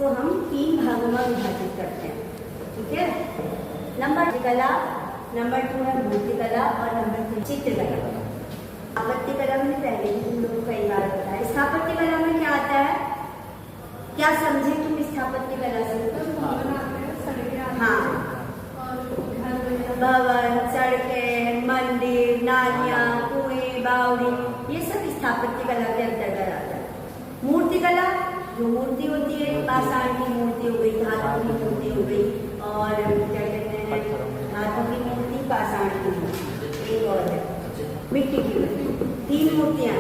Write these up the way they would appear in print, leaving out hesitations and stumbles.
इसको हम 3 भागों में विभाजित करते हैं, ठीक है। नंबर कला, नंबर 2 है मूर्तिकला और नंबर 3 चित्रकला। स्थापत्य कला मैंने पहले भी तुम लोगों को कई बार बताया। स्थापत्य कला में क्या आता है, क्या समझे तुम स्थापत्य कला से? हाँ, भवन, सड़कें, मंदिर, नालियाँ, कुएं, बावड़ी, ये सब स्थापत्य कला के अंतर्गत आता है। मूर्तिकला जो मूर्ति होती है, पाषाण की मूर्ति हो गई, धातु की मूर्ति हो गई, और क्या कहते हैं, धातु की मूर्ति, पाषाण की मूर्ति, एक और है मिट्टी की मूर्ति। 3 मूर्तियां,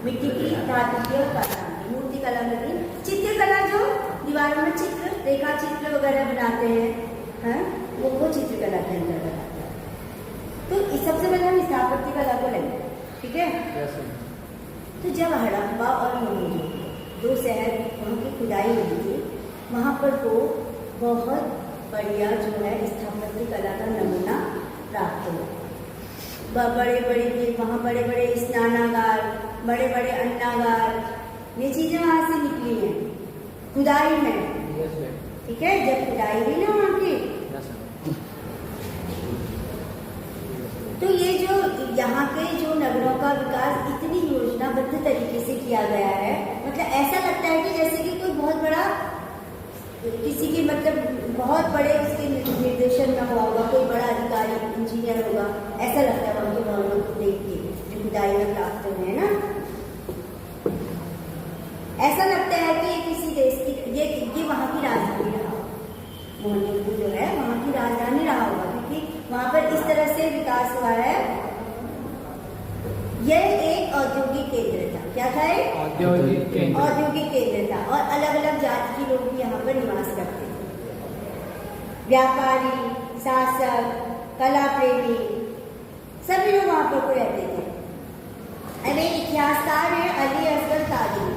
मिट्टी की, धातु की और पाषाण की। मूर्तिकला में भी चित्रकला जो दीवारों में चित्र, रेखा चित्र वगैरह बनाते हैं, वो चित्रकला के अंतर्गत आता है। तो इस सबसे पहले हम स्थापत्य कला को लेंगे, ठीक है। तो जब हड़प्पा और मोहनजोदड़ो 2 शहर वहाँ की खुदाई हुई थी, वहाँ पर तो बहुत बढ़िया जो है स्थापत्य कला का नमूना प्राप्त हुआ। बड़े बड़े वहाँ बड़े बड़े स्नानागार, बड़े बड़े अन्नागार, ये चीजें वहाँ से निकली हैं खुदाई में, ठीक है। जब खुदाई हुई ना वहाँ की, तो ये जो यहाँ के जो नगरों का विकास इतनी योजनाबद्ध तरीके से किया गया है, मतलब ऐसा लगता है कि जैसे कि कोई बहुत बड़ा किसी के मतलब बहुत बड़े उसके निर्देशन में हुआ होगा, कोई बड़ा अधिकारी इंजीनियर होगा, ऐसा लगता है वहाँ के भवनों को देख के जो खुदाई में प्राप्त हुए हैं ना। ऐसा लगता है कि ये किसी देश की, ये वहाँ की राजधानी रहा, मोहनजोदड़ो जो है वहाँ की राजधानी रहा होगा, क्योंकि वहाँ पर इस तरह से विकास हुआ है। यह एक औद्योगिक केंद्र था। क्या था? औद्योगिक केंद्र था, और अलग अलग जाति के लोग भी यहाँ पर निवास करते थे। व्यापारी, शासक, कला प्रेमी, सभी लोग वहाँ पर रहते थे। अरे इतिहासकार है अली असगर कादरी,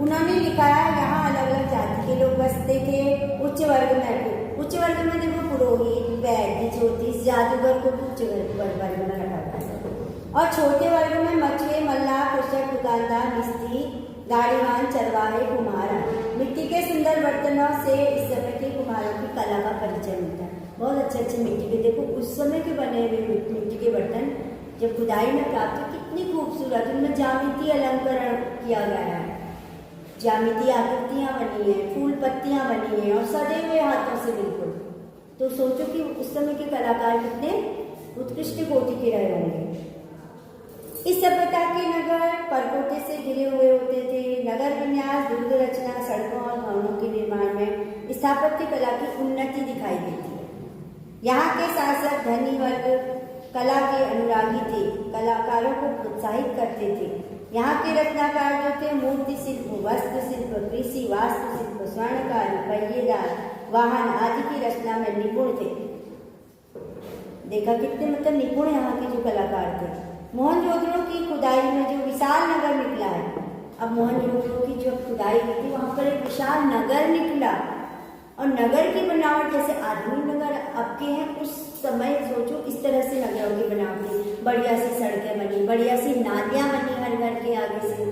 उन्होंने लिखा है यहाँ अलग अलग जाति के लोग बसते थे। उच्च वर्ग में देखो पुरोहित, वैद्य, ज्योतिष, जादूगर को उच्च वर्ग में रखा था, और छोटे वर्ग में मछुए, मल्लाह, कृषक, दुकानदार, मिस्त्री, गाड़ीवान, चरवाहे, कुम्हार। मिट्टी के सुंदर बर्तनों से इस समय के कुम्हारों की कला का परिचय मिलता है। बहुत अच्छे अच्छे मिट्टी के, देखो उस समय के बने हुए मिट्टी के बर्तन जब खुदाई में प्राप्त, कितनी खूबसूरत, उनमें ज्यामितीय अलंकरण किया गया है, ज्यामितीय आकृतियां बनी है, फूल पत्तियां बनी है, और सजे हुए हाथों से बिल्कुल। तो सोचो कि उस समय के कलाकार कितने उत्कृष्ट कोटि के रहे होंगे। इस सभ्यता के नगर परकोटे से घिरे हुए होते थे। नगर विन्यास, दुर्ग रचना, सड़कों और भवनों के निर्माण में स्थापत्य कला की उन्नति दिखाई देती है। यहाँ के शासक धनी वर्ग कला के अनुरागी थे, कलाकारों को प्रोत्साहित करते थे। यहाँ के रत्नाकार जो थे मूर्ति शिल्प, वस्त्र शिल्प, कृषि, वास्तु शिल्प, स्वर्णकार, पहिएदार, वाहन आदि की रचना में निपुण थे। देखा कितने मतलब निपुण यहाँ के जो कलाकार थे। मोहनजोदड़ो की खुदाई में जो विशाल नगर निकला है, अब मोहनजोदड़ो की जो खुदाई हुई थी वहाँ पर एक विशाल नगर निकला, और नगर की बनावट जैसे आधुनिक नगर अब के हैं, उस समय सोचो इस तरह से नगरों की बनावट थी। बढ़िया सी सड़कें बनी, बढ़िया सी नालियाँ बनी हर घर के आगे से,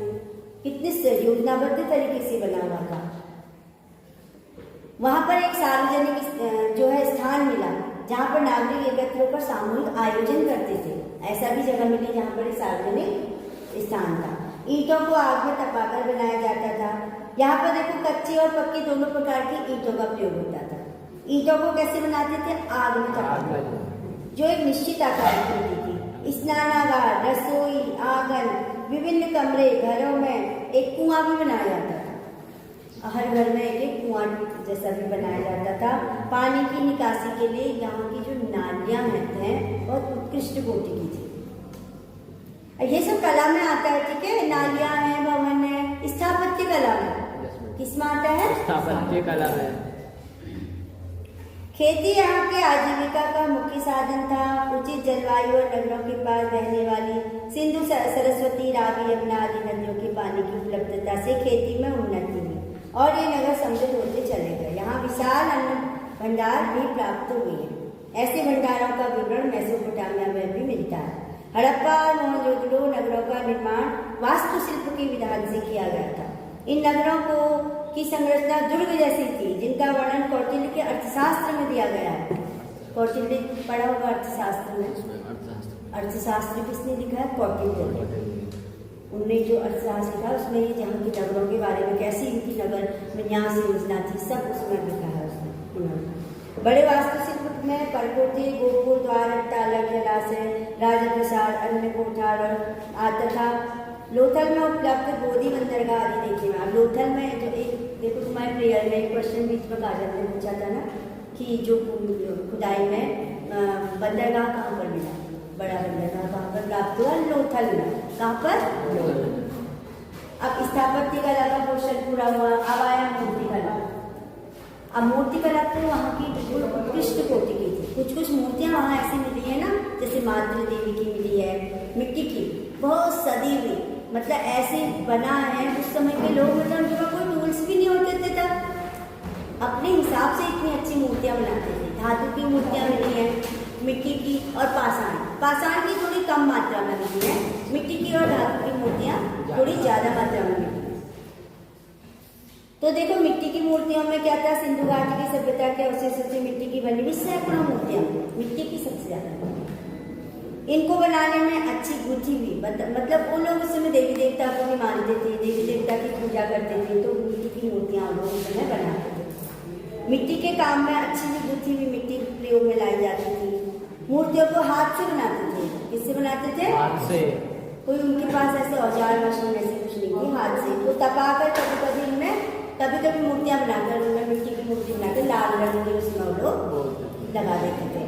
कितने योजनाबद्ध तरीके से बना हुआ था। वहां पर एक सार्वजनिक जो है स्थान मिला, जहाँ पर नागरिक एकत्र होकर सामूहिक आयोजन करते थे। ऐसा भी जगह मिली जहाँ पर एक सार्वजनिक स्थान था। ईंटों को आग में तपाकर बनाया जाता था। यहाँ पर देखो कच्चे और पक्के दोनों प्रकार की ईंटों का प्रयोग होता था। ईंटों को कैसे बनाते थे? आग में तपाकर, जो एक निश्चित आकार की होती थी। स्नानागार, रसोई, आंगन, विभिन्न कमरे, घरों में एक कुआं भी बनाया जाता था। हर घर में एक एक कुआं जैसा भी बनाया जाता था। पानी की निकासी के लिए यहाँ की जो नालियाँ हैं बहुत उत्कृष्ट कोटि की थी। ये सब कला में आता है, ठीक है। नालियाँ हैं, भवन है, स्थापत्य कला में। किसमें आता है? स्थापत्य कला में। खेती यहाँ के आजीविका का मुख्य साधन था। उचित जलवायु और नगरों के पास बहने वाली सिंधु, सरस्वती, रावी, यमुना आदि नदियों के पानी की उपलब्धता से खेती में उन्नति हुई और ये नगर समृद्ध होते चले गए। यहाँ विशाल अन्न भंडार भी प्राप्त हुए हैं। ऐसे भंडारों का विवरण मेसोपोटामिया में भी मिलता है। हड़प्पा और मोहनजोदड़ो नगरों का निर्माण वास्तुशिल्प के विधान से किया गया था। इन नगरों को की संरचना दुर्ग जैसी थी, जिनका वर्णन कौटिल्य के अर्थशास्त्र में दिया गया है। कौटिल्य पढ़ा होगा अर्थशास्त्र में। अर्थशास्त्र किसने लिखा है? कौटिल्य। उनने जो अर्थशास्त्र लिखा उसमें ये जहाँ की नगरों के बारे में, कैसी इनकी नगर विन्यास योजना थी, सब उसमें लिखा है उसमें उन्होंने। बड़े वास्तुशिल्प में परकोटे, गोपुर, द्वार, अट्टालक, जलाशय, राजप्रसाद, अन्य कोठार तथा लोथल में उपलब्ध गोदी बंदरगाह आदि देखे हैं। अब लोथल में जो एक देखो तुम्हारे प्रेयर में एक क्वेश्चन बीच में काजल ने पूछा था ना कि जो खुदाई में बंदरगाह कहाँ पर मिला, बड़ा बंदरगाह कहाँ पर प्राप्त हुआ? लोथल में। कहाँ पर? अब स्थापत्य कला का पोषण पूरा हुआ। अब आया मूर्ति कला। अब मूर्ति कला तो वहाँ की बिल्कुल उत्कृष्ट कोटि की थी। कुछ कुछ मूर्तियाँ वहाँ ऐसी मिली है ना, जैसे मातृ देवी की मिली है, मिट्टी की, बहुत सदी हुई, मतलब ऐसे बना है। उस समय के लोग, मतलब उनके पास कोई टूल्स भी नहीं होते थे तब, अपने हिसाब से इतनी अच्छी मूर्तियाँ बनाते थे। धातु की मूर्तियाँ मिली हैं, मिट्टी की और पाषाण। पाषाण की थोड़ी कम मात्रा में मिली है, मिट्टी की और धातु की मूर्तियाँ थोड़ी ज़्यादा मात्रा में मिली है। तो देखो मिट्टी की मूर्तियों में क्या था? सिंधु घाटी की सभ्यता के अवशेषों से मिट्टी की बनी हुई सैकड़ों मूर्तियाँ, मिट्टी की सबसे ज़्यादा। इनको बनाने में अच्छी बुद्धि हुई, मतलब वो लोग उस समय देवी देवता को भी मानते थे, देवी देवता की पूजा करते थे, तो मिट्टी की मूर्तियाँ लोग उस समय बनाते थे। मिट्टी के काम में अच्छी भी बुद्धि हुई, मिट्टी प्रयोग में लाई जाती थी। मूर्तियों को हाथ से बनाते थे। किससे बनाते थे? हाथ से। कोई उनके पास ऐसे औजार मशीन ऐसे कुछ नहीं थी, हाथ से। तो तपाकर कभी कभी उनमें कभी मूर्तियाँ बनाकर, उनमें मिट्टी की मूर्ति बनाकर लाल रंग की उसमें वो लोग लगा देते थे।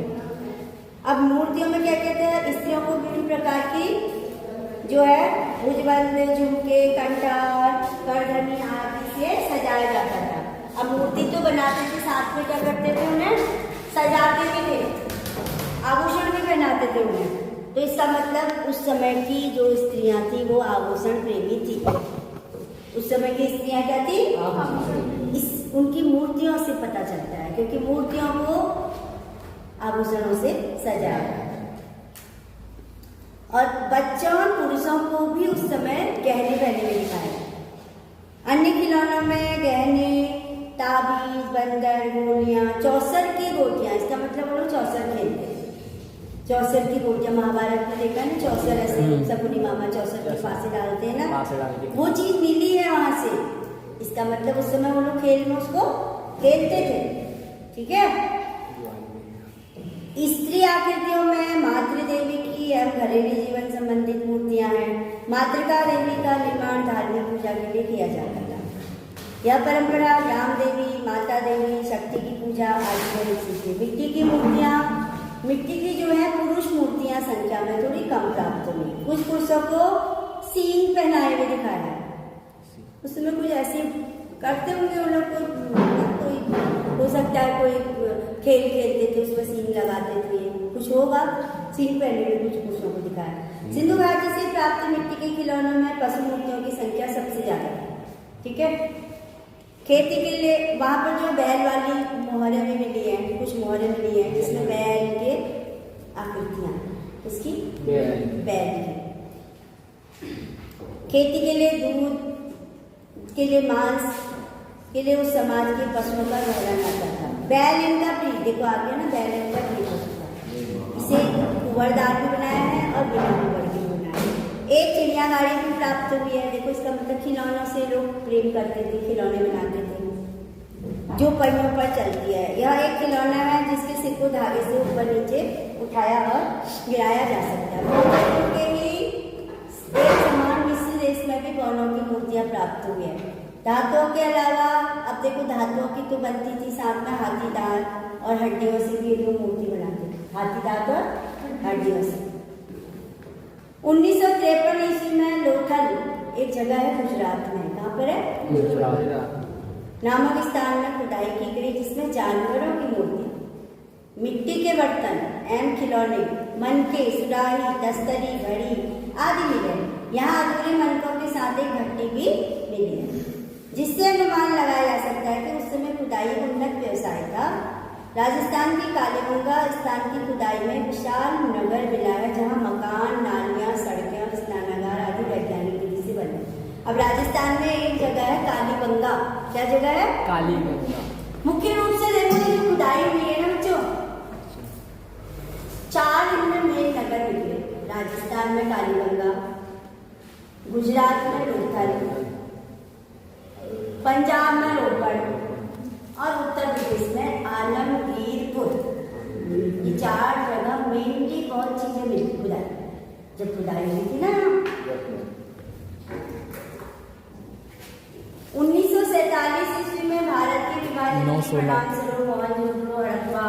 अब मूर्तियों में क्या कहते हैं? स्त्रियों को विभिन्न प्रकार की जो है भुजबंद, झुमके, कंठार, करधनी आदि से सजाया जाता था। अब मूर्ति तो बनाते थे, साथ में क्या करते थे? उन्हें सजाते भी थे, आभूषण भी पहनाते थे उन्हें। तो इसका मतलब उस समय की जो स्त्रियां थी वो आभूषण प्रेमी थी। उस समय की स्त्रियां क्या थी? इस उनकी मूर्तियों से पता चलता है, क्योंकि मूर्तियों को आभूषणों से सजाया है। और बच्चों और पुरुषों को भी उस समय गहने पहने में दिखाया। अन्य खिलौनों में गहने, ताबीज, बंदर, गोलियां, चौसर की गोटियां, इसका मतलब वो लोग चौसर खेलते। चौसर की गोटियां महाभारत में देखा ना, चौसर ऐसे शकुनी मामा चौसर की फांसी डालते हैं ना, वो चीज मिली है वहां से। इसका मतलब उस समय वो लोग खेल में उसको खेलते थे। ठीक है। स्त्री आकृतियों में मातृ देवी की एवं घरेलू जीवन संबंधित मूर्तियां हैं। मातृका देवी का निर्माण धार्मिक पूजा के लिए किया जाता था। यह परंपरा राम देवी, माता देवी, शक्ति की पूजा आदि में विकसित थी। मिट्टी की मूर्तियां, मिट्टी की जो है पुरुष मूर्तियां संख्या में थोड़ी कम प्राप्त हुई। कुछ पुरुषों को सींग पहनाए हुए दिखाया है। उसमें कुछ ऐसे करते होंगे उन लोग, कोई हो सकता है कोई खेल खेलते थे उसमें सींग लगाते थे, कुछ होगा सींग पहने हुए कुछ पुरुषों को दिखाया। सिंधु घाटी से प्राप्त मिट्टी के खिलौनों में पशु मूर्तियों की संख्या सबसे ज्यादा है। ठीक है। खेती के लिए वहां पर जो बैल वाली मोहरें भी मिली है, कुछ मोहरें मिली है जिसमें बैल के आकृतियां, उसकी बैल की। खेती के लिए दूध के लिए मांस के लिए उस समाज के पशुओं का रहना जाता था। बैल इनका प्रिय, देखो आगे ना, बैल इनका प्रिय पशु था। इसे कुंवरदार भी बनाया है और बिना कुंवर भी बनाया है। एक चिड़िया गाड़ी भी प्राप्त हुई है। देखो इसका मतलब खिलौनों से लोग प्रेम करते थे, खिलौने बनाते थे जो पहियों पर चलती है। यह एक खिलौना है जिसके सिर को धागे से ऊपर नीचे उठाया और गिराया जा सकता है। एक समान मिस्र देश में भी गौनों की मूर्तियां प्राप्त हुई है। धातुओं के अलावा अब देखो धातुओं की तो बनती थी, साथ में हाथी दांत और हड्डियों से भी लोग मूर्ति बनाते थे, हाथी दांत और हड्डियों से। 1953 ईस्वी में लोथल एक जगह है गुजरात में, कहाँ पर है? गुजरात नामक स्थान में खुदाई की गई, जिसमें जानवरों की मूर्ति, मिट्टी के बर्तन एवं खिलौने, मनके, सुराही, दस्तरी, घड़ी आदि मिले। यहाँ अधूरे मनकों के साथ एक भट्टी भी मिली है, जिससे अनुमान लगाया जा सकता है कि उस समय खुदाई उन्नत व्यवसाय था। राजस्थान की कालीबंगा स्थान की खुदाई में विशाल नगर मिला है, जहाँ मकान, नालियाँ, सड़कें और स्नानागार आदि वैज्ञानिक विधि से बने। अब राजस्थान में एक जगह है कालीबंगा। क्या जगह है? कालीबंगा। मुख्य रूप से देखो ये जो खुदाई हुई है ना बच्चों, 4 इनमें मेन नगर निकले। राजस्थान में कालीगंगा, गुजरात में लोथल, पंजाब में रोपड़ और उत्तर प्रदेश में आलमगीरपुर। ये 4 जगह मेनली बहुत चीजें मिली खुदाई, जब खुदाई हुई थी ना। 1947 ईस्वी में भारत के विभाजन के परिणामस्वरूप मोहनजोदड़ो, हड़प्पा,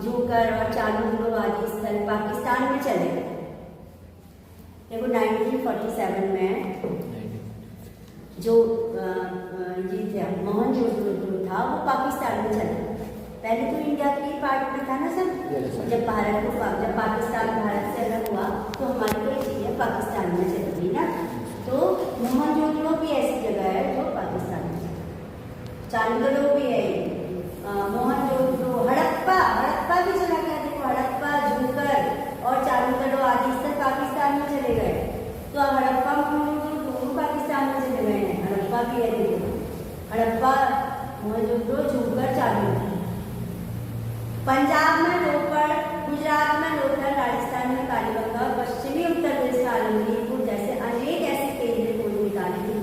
जोकर और चालुक्य आदि स्थल पाकिस्तान में चले गए। देखो 1947 में जो ये थे मोहनजोदड़ो था वो पाकिस्तान में चला। पहले तो इंडिया के पार्ट में था ना सब। जब पाकिस्तान भारत से अलग हुआ तो हमारी कोई चीजें पाकिस्तान में चली गई ना। तो मोहनजोदड़ो भी ऐसी जगह है जो पाकिस्तान में है। चालुक्य भी है, मोहनजोदड़ो, हड़प्पा भी चला गया। देखो हड़प्पा, जोकर और चालुक्य आदि स्थल पाकिस्तान में चले गए। तो अब हड़प्पा मोहनजोदड़ो दोनों पाकिस्तान में चले गए हैं। हड़प्पा भी है, देखो हड़प्पा, मोहनजोदड़ो, जोकर, चालुक्य। पंजाब में रोपड़, गुजरात में लोथल, राजस्थान में कालीगंगा, पश्चिमी उत्तर प्रदेश का आलमगीरपुर जैसे अनेक ऐसे केंद्र खोज निकाले थे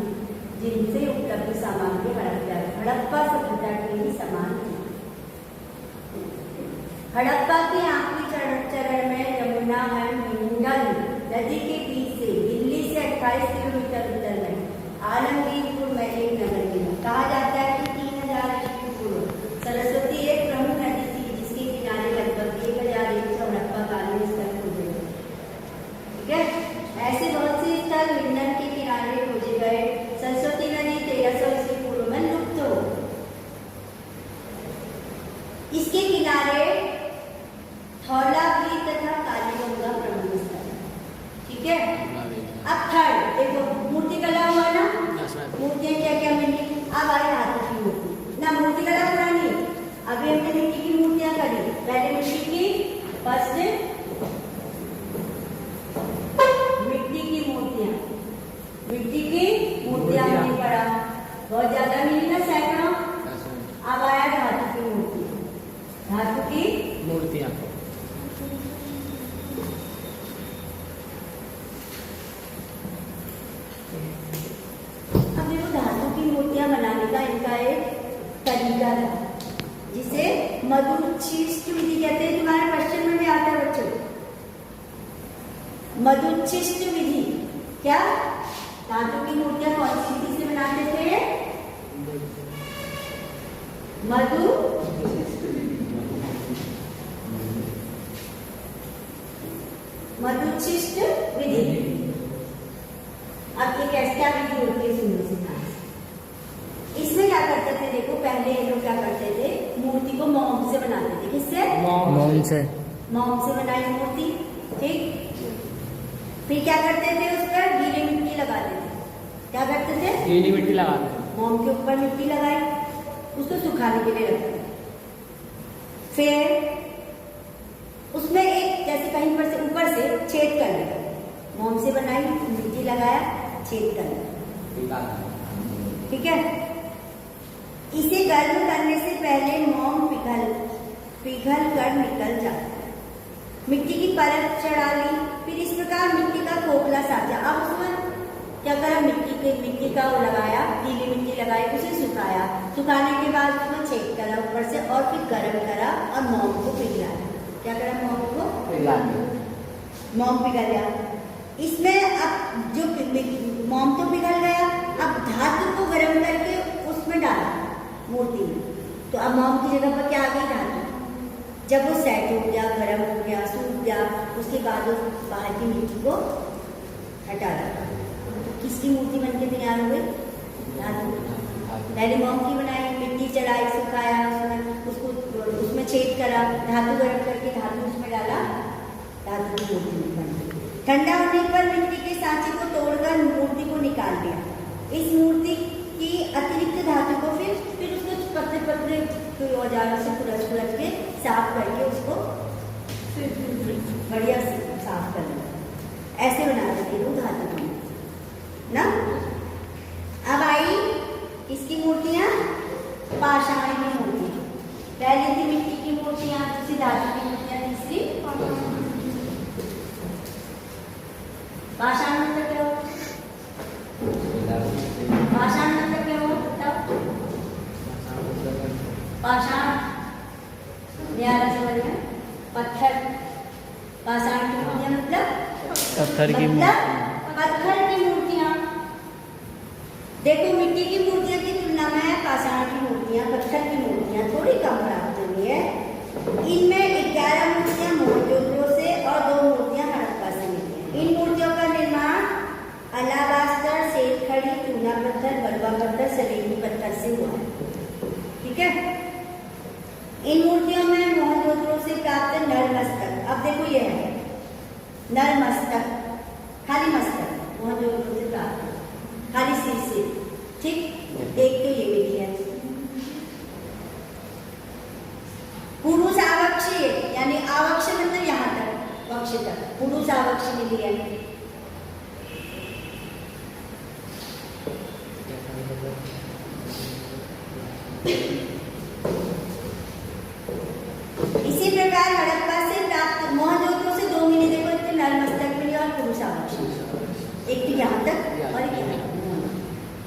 जिनसे उपलब्ध सामग्री हड़प्पा सभ्यता के ही समान थी। हड़प्पा के आखिरी चरण में यमुना मंडल नदी के बीच से दिल्ली से 28 किलोमीटर उत्तर में आलमगीरपुर में एक नगर मिला। कहा जाता है कि 3000 ईस्वी पूर्व सरस्वती एक प्रमुख नदी थी जिसके किनारे लगभग 1100 हड़प्पा कालीन स्थल खोजे गए। ठीक है, ऐसे बहुत से स्थल विंडन के किनारे खोजे गए। सरस्वती नदी 1300 ईस्वी पूर्व में लुप्त हो। इसके किनारे धौलागिरी तथा कालीगंगा प्रमुख स्थल। ठीक है, अब थर्ड देखो मूर्ति कला हुआ ना। मूर्तियां क्या क्या मिली? अब आए धातु की मूर्ति ना। मूर्ति कला पुरानी, अभी हमने मिट्टी की मूर्तियां करी। पहले मिट्टी की, फर्स्ट मिट्टी की मूर्तियां हमने पढ़ा, बहुत ज्यादा मिली ना, सैकड़ों। अब आया धातु की मूर्ति, धातु की मूर्तियां। अब देखो धातु की मूर्तियां बनाने का इनका एक तरीका था जिसे मधुच्छिष्ट विधि कहते हैं। तुम्हारे क्वेश्चन में भी आता है बच्चों, मधुच्छिष्ट विधि। क्या धातु की मूर्तियां कौन सी विधि से बनाते थे? मधुच्छिष्ट विधि। अब ये कैसे क्या विधि होती है सुनो से। इसमें क्या करते थे? देखो पहले ये लोग क्या करते थे, मूर्ति को मोम से बनाते थे। किससे? मोम से बनाई मूर्ति। ठीक, फिर क्या करते थे? उस पर गीली मिट्टी लगाते थे। क्या करते थे? गीली मिट्टी लगाते थे। मोम के ऊपर मिट्टी लगाई, उसको सुखाने के लिए रखते थे। फिर उसमें एक जैसे कहीं पर से ऊपर से छेद कर लिया, मोम से बनाई, मिट्टी लगाया, छेद कर लिया। ठीक है, इसे गर्म करने से पहले मोम पिघल कर निकल जाता है। मिट्टी की परत चढ़ा ली, फिर इस प्रकार मिट्टी का खोखला साजा। अब उसमें क्या करा? मिट्टी का वो लगाया, गीली मिट्टी लगाई, उसे सुखाया। सुखाने के बाद उसमें छेद करा ऊपर से और फिर गर्म करा और मोम को पिघलाया। क्या करा? मोम को पिघलाया। मोम पिघल गया। इसमें अब जो मोम तो पिघल गया, अब धातु को गर्म करके उसमें डाला मूर्ति में। तो अब मोम की जगह पर क्या आ गई? धातु। जब वो सेट हो गया, गर्म हो गया, सूख गया, उसके बाद उस बाहर की मिट्टी को हटा दिया। तो किसकी मूर्ति बनके तैयार हो गई? धातु। पहले मोम की बनाई, मिट्टी चढ़ाई, सुखाया, उसमें छेद करा, धातु गर्म करके धातु उसमें डाला, धातु की मूर्ति बन गई। ठंडा होने पर मिट्टी के सांचे को तोड़कर मूर्ति को निकाल दिया। इस मूर्ति की अतिरिक्त धातु को फिर उसको पतले कोई औजारों से खुरच के साफ करके उसको बढ़िया से साफ कर लिया। ऐसे बनाते थे वो धातु की ना। अब आई इसकी मूर्तियां, पाषाण की मूर्ति। पाषाण, न्यारा समझ में, पत्थर, पाषाण की मूर्तियां मतलब पत्थर की पत्थर की मूर्तियां। देखो मिट्टी की मूर्तियों की तुलना में पाषाण की मूर्तियां, पत्थर की मूर्तियां थोड़ी कम प्राप्त हुई है। इनमें 11 मूर्तियां मोहनजोदड़ो से और 2 मूर्तियां हड़प्पा से मिली हैं। इन मूर्तियों का निर्माण अलाबास्टर, सेठखड़ी, चूना पत्थर, बलुआ पत्थर, सलेटी पत्थर से हुआ है। ठीक है। इन मूर्तियों में मोहनजोदड़ो से प्राप्त नरमस्तक, अब देखो ये है नरमस्तक, खाली मस्तक मोहनजोदड़ो से प्राप्त, खाली सिर से। ठीक, एक तो ये मिली है। पुरुष आवक्ष, यानी आवक्ष मतलब यहाँ तक, वक्ष तक, पुरुष आवक्ष मिली है। इसी प्रकार हड़प्पा से प्राप्त मोहनजोदड़ो से 2 मिली, देखो एक तो नरमस्तक मिली और पुरुष आवक्ष, एक तो यहाँ तक और एक यहाँ तक।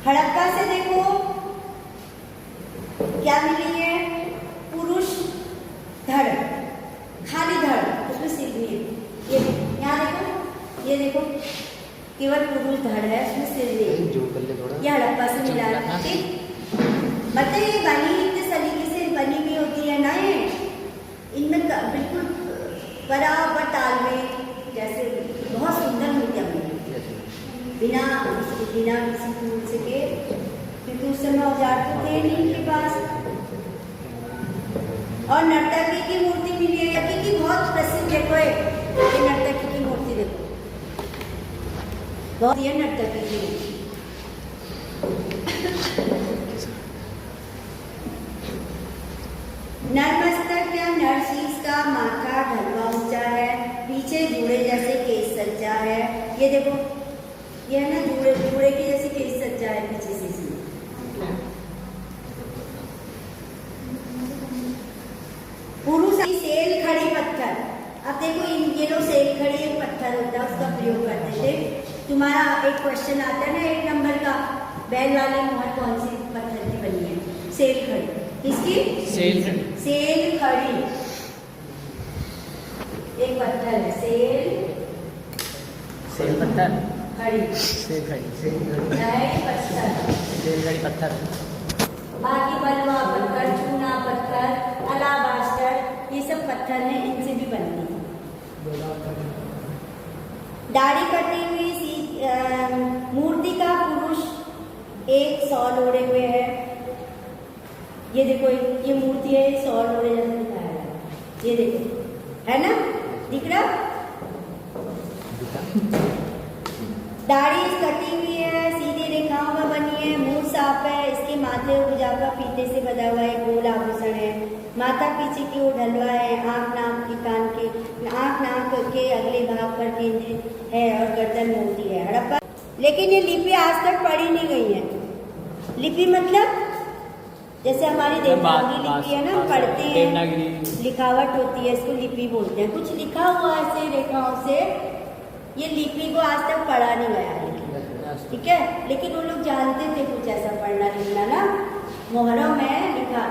हड़प्पा से देखो क्या मिली है, पुरुष धड़, खाली धड़, उसमें सिर नहीं है। ये यहाँ देखो, ये देखो केवल पुरुष धड़ है, उसमें सिर नहीं। ये हड़प्पा से मिला है। ठीक, मतलब ये बनी इतने सलीके से बनी हुई होती है ना, ये इनमें बिल्कुल बराबर ताल में, जैसे बहुत सुंदर मूर्तियां बनी, बिना किसी टूल से के, क्योंकि उस समय औजार तो थे नहीं इनके पास। और नर्तकी की मूर्ति मिली है, नर्तकी की बहुत प्रसिद्ध, देखो ये नर्तकी की मूर्ति देखो, बहुत ये नर्तकी की मूर्ति। नरमस्तक या नरशीस का माथा ढलवा ऊंचा है, पीछे जूड़े जैसे केस सज्जा है। ये देखो, ये है ना जूड़े की जैसी केस सज्जा है पीछे से इसमें। पुरुष सेल खड़ी पत्थर, अब देखो ये लोग सेल खड़ी एक पत्थर होता है उसका प्रयोग करते थे। तुम्हारा एक क्वेश्चन आता है ना 1 नंबर का, बैल वाली मोहर कौन सी पत्थर की बनी है? सेल खड़ी। किसकी? सेल खड़ी। सेल खड़ी एक पत्थर है, सेल पत्थर, खड़ी, सेल खड़ी, पत्थर, सेल खड़ी पत्थर। बाकी बलुआ पत्थर, चूना पत्थर, अलाबास्टर, ये सब पत्थर हैं, इनसे भी बनती है। दाढ़ी कटी हुई मूर्ति का पुरुष एक शॉल ओढ़े हुए है। ये देखो ये मूर्ति है, शॉल ओढ़े जैसे दिखाया है, ये देखो है ना, दिख रहा? दाढ़ी कटी हुई है, सीधी रेखाओं में बनी है, मुंह साफ है, इसके माथे और भुजा का फीते से बधा हुआ एक गोल आभूषण है, माथा पीछे की ओर ढलवा है, आंख नाक के अगले भाग पर केंद्रित है और गर्दन मोटी है। हड़प्पा, लेकिन ये लिपि आज तक पढ़ी नहीं गई है। लिपि मतलब जैसे हमारी देवनागरी लिपि है ना, हम पढ़ते हैं, लिखावट होती है, इसको लिपि बोलते हैं। कुछ लिखा हुआ ऐसे रेखाओं से, ये लिपि को आज तक पढ़ा नहीं गया है, ठीक है। लेकिन वो लोग जानते थे कुछ ऐसा पढ़ना लिखना ना, मोहरों में लिखा